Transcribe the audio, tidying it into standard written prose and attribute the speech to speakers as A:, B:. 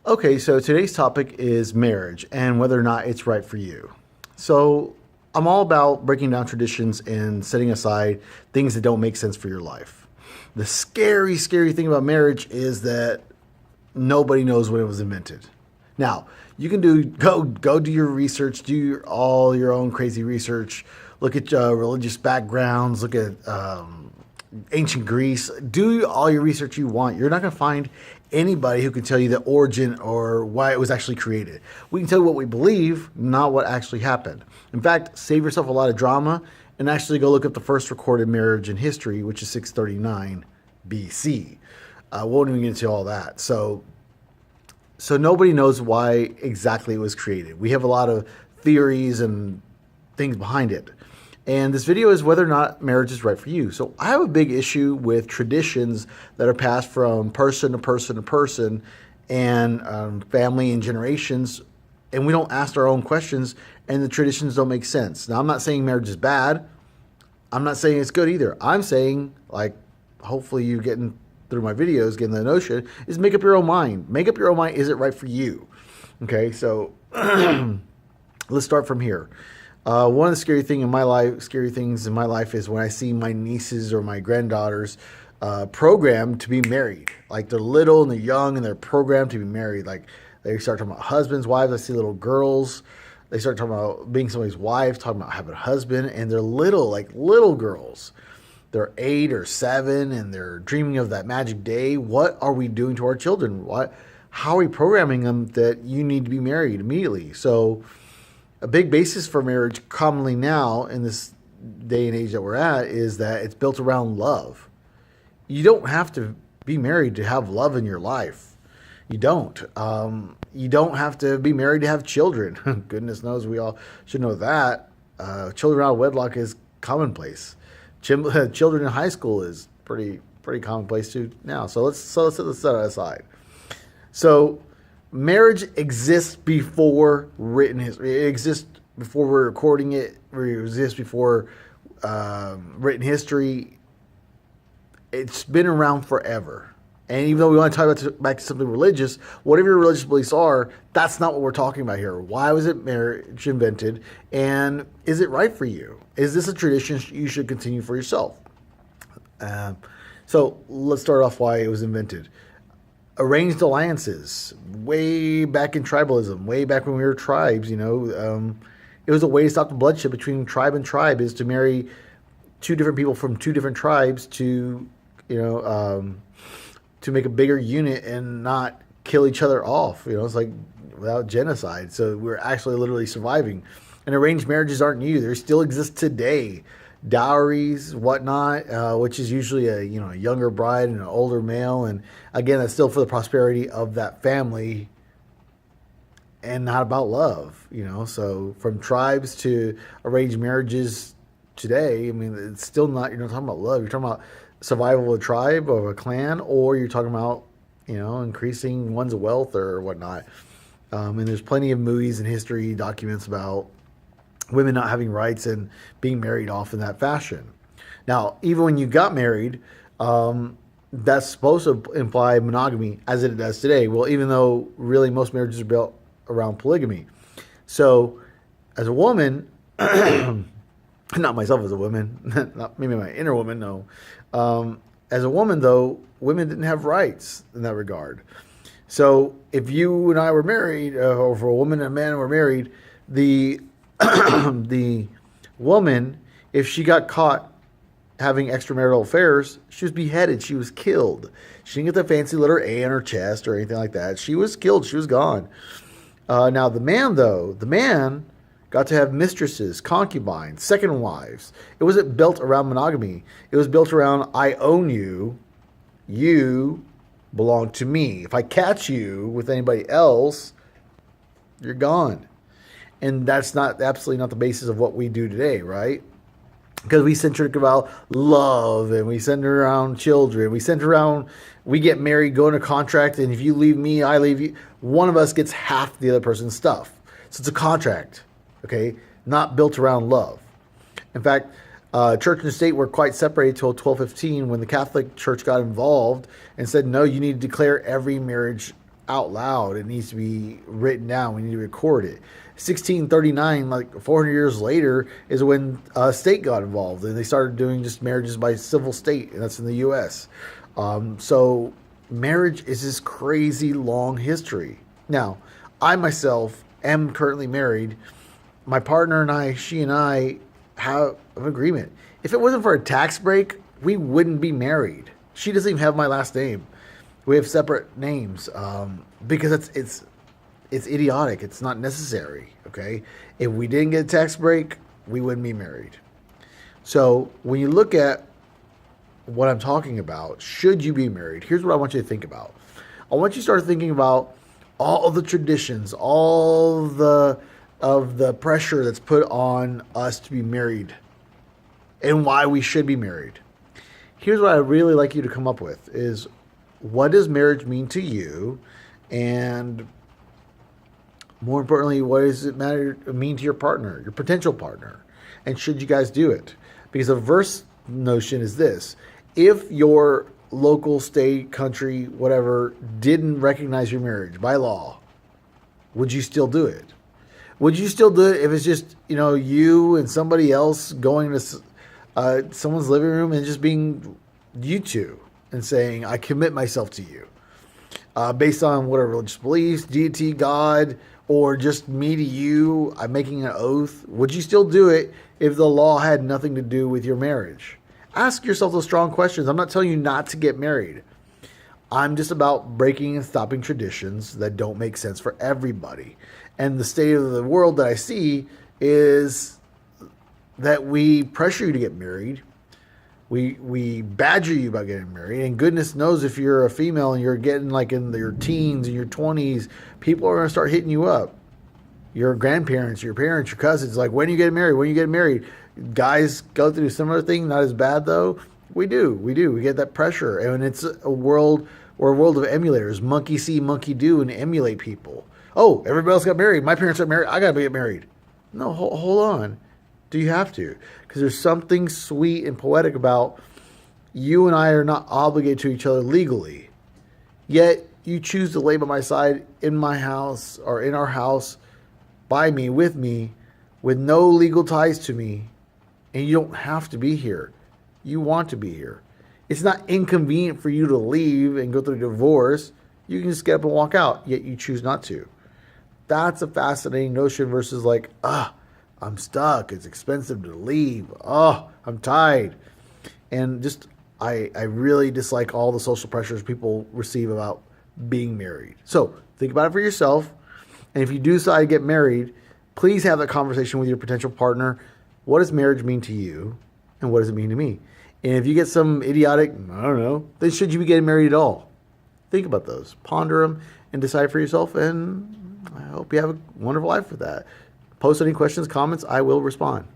A: Okay, so today's topic is marriage and whether or not it's right for you. So, I'm all about breaking down traditions and setting aside things that don't make sense for your life. The scary thing about marriage is that nobody knows when it was invented. Now, you can go do your research, all your own crazy research, look at religious backgrounds, look at ancient Greece, do all your research you want. You're not going to find anybody who can tell you the origin or why it was actually created. We can tell you what we believe, not what actually happened. In fact, save yourself a lot of drama and actually go look up the first recorded marriage in history, which is 639 BC. I won't even get into all that. So nobody knows why exactly it was created. We have a lot of theories and things behind it. And this video is whether or not marriage is right for you. So I have a big issue with traditions that are passed from person to person to person and family and generations, and we don't ask our own questions, and the traditions don't make sense. Now, I'm not saying marriage is bad. I'm not saying it's good either. I'm saying, like, hopefully you're getting through my videos, getting the notion, is make up your own mind. Make up your own mind. Is it right for you? Okay, so let's start from here. One of the scary things in my life is when I see my nieces or my granddaughters programmed to be married. Like they're little and they're young and they're programmed to be married. Like they start talking about husbands, wives. I see little girls. They start talking about being somebody's wife, talking about having a husband, and they're little, like little girls. They're 8 or 7 and they're dreaming of that magic day. What are we doing to our children? How are we programming them that you need to be married immediately? So a big basis for marriage commonly now in this day and age that we're at is that it's built around love. You don't have to be married to have love in your life. You don't. You don't have to be married to have children. Goodness knows we all should know that. Children out of wedlock is commonplace. Children in high school is pretty commonplace too now. So let's set that aside. So marriage exists before written history. It exists before we're recording it. It exists before written history. It's been around forever. And even though we want to talk about back to something religious, whatever your religious beliefs are, that's not what we're talking about here. Why was it marriage invented? And is it right for you? Is this a tradition you should continue for yourself? So let's start off why it was invented. Arranged alliances, way back in tribalism, way back when we were tribes, it was a way to stop the bloodshed between tribe and tribe, is to marry two different people from two different tribes to make a bigger unit and not kill each other off. It's like without genocide. So we're actually literally surviving. And arranged marriages aren't new. They still exist today. Dowries, whatnot, which is usually a younger bride and an older male. And again, that's still for the prosperity of that family and not about love. So from tribes to arranged marriages today, I mean, it's still not, you're not talking about love. You're talking about survival of a tribe, of a clan, or you're talking about, increasing one's wealth or whatnot. And there's plenty of movies and history documents about women not having rights and being married off in that fashion. Now, even when you got married, that's supposed to imply monogamy as it does today. Well, even though really most marriages are built around polygamy. So as a woman, not myself as a woman, not maybe my inner woman, no. As a woman, though, women didn't have rights in that regard. So if you and I were married, or if a woman and a man were married, the the woman, if she got caught having extramarital affairs, she was beheaded. She was killed. She didn't get the fancy letter A on her chest or anything like that. She was killed. She was gone. Now the man, though, got to have mistresses, concubines, second wives. It wasn't built around monogamy. It was built around, I own you. You belong to me. If I catch you with anybody else, you're gone. And that's absolutely not the basis of what we do today, right? Because we centric about love and we center around children. We get married, go into contract, and if you leave me, I leave you. One of us gets half the other person's stuff. So it's a contract, okay? Not built around love. In fact, church and state were quite separated till 1215 when the Catholic Church got involved and said, no, you need to declare every marriage out loud. It needs to be written down. We need to record it. 1639, like 400 years later, is when state got involved and they started doing just marriages by civil state, and that's in the U.S. So marriage is this crazy long history. Now, I myself am currently married. My partner and I, she and I, have an agreement. If it wasn't for a tax break, we wouldn't be married. She doesn't even have my last name. We have separate names because it's idiotic. It's not necessary. Okay, if we didn't get a tax break, we wouldn't be married. So when you look at what I'm talking about, should you be married? Here's what I want you to think about. I want you to start thinking about all of the traditions, all of the pressure that's put on us to be married, and why we should be married. Here's what I really like you to come up with is, what does marriage mean to you? And more importantly, what does it mean to your partner, your potential partner? And should you guys do it? Because the verse notion is this: if your local, state, country, whatever, didn't recognize your marriage by law, would you still do it? Would you still do it if it's just, you and somebody else going to someone's living room and just being you two and saying, I commit myself to you based on whatever religious beliefs, deity, God, or just me to you, I'm making an oath? Would you still do it if the law had nothing to do with your marriage? Ask yourself those strong questions. I'm not telling you not to get married. I'm just about breaking and stopping traditions that don't make sense for everybody. And the state of the world that I see is that we pressure you to get married. We badger you about getting married. And goodness knows if you're a female and you're getting like in your teens and your 20s, people are going to start hitting you up. Your grandparents, your parents, your cousins, like, when are you getting married? When are you getting married? Guys go through a similar thing, not as bad though. We do. We get that pressure. And it's a world of emulators. Monkey see, monkey do, and emulate people. Oh, everybody else got married. My parents got married. I got to get married. No, hold on. Do you have to? Because there's something sweet and poetic about you and I are not obligated to each other legally. Yet you choose to lay by my side in my house or in our house, by me, with no legal ties to me. And you don't have to be here. You want to be here. It's not inconvenient for you to leave and go through a divorce. You can just get up and walk out, yet you choose not to. That's a fascinating notion versus like, I'm stuck. It's expensive to leave. I'm tired. And just, I really dislike all the social pressures people receive about being married. So think about it for yourself. And if you do decide to get married, please have that conversation with your potential partner. What does marriage mean to you? And what does it mean to me? And if you get some idiotic, I don't know, then should you be getting married at all? Think about those. Ponder them and decide for yourself. And I hope you have a wonderful life with that. Post any questions, comments. I will respond.